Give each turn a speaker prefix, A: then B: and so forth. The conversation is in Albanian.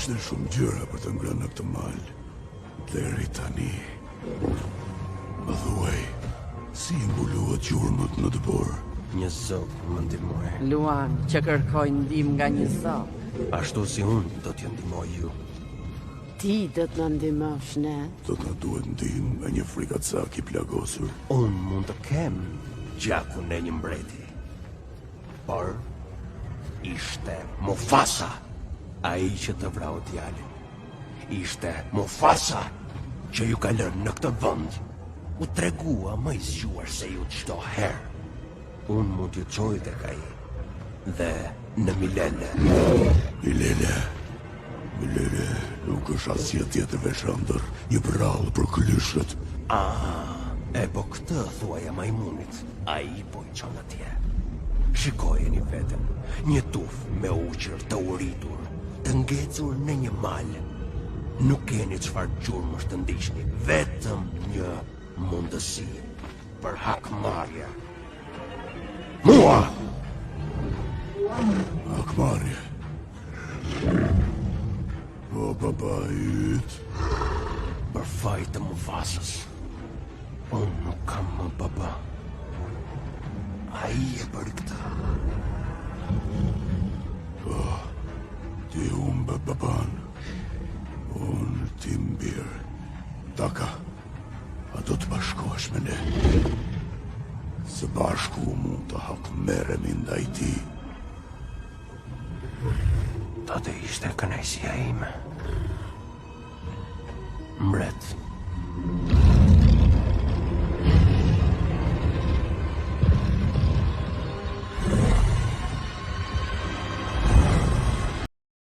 A: Ishte shumë gjëra për të ngrënë në këtë mal. Deri tani. Më thuaj, si mbuluat gjurmët në të borë?
B: Një zog më ndihmoi.
C: Luan që kërkoj ndihmë nga një zog.
B: Ashtu si unë do t'ju ndihmoj ju.
C: Ti do të na ndihmosh ne?
A: Do të na duhet ndihmë nga një frikacak i plagosur.
B: Unë mund të kem gjakun e një mbreti. Por ishte Mufasa, ai që të vrau djalin. Ishte Mufasa që ju ka lënë në këtë vend. U tregua më i zgjuar se ju çdo herë. Unë mund t'ju çoj tek ai. Dhe në Milele.
A: Milele nuk është asgjë tjetër veçantë, një brallë për klyshët.
B: E po këtë thuaja majmunit. Ai po i çon atje. Shikojeni vetëm, një tuf me uqër të uritur, të ngecur në një mal. Nuk keni çfarë gjurmësh të ndiqni, vetëm një mundësi për hakmarrje. Mua!
A: Hakmarrje. O babait.
B: Për fajt të Mufasës. Unë nuk kam më baba. Ai e bëri këtë.
A: Ti humbe baban. Unë ti mbirë. Taka, a do të bashkohesh me ne? Së bashku mund të hakmerremi ndaj ti.
B: Do të ishte kënaqësia ime. Mbret.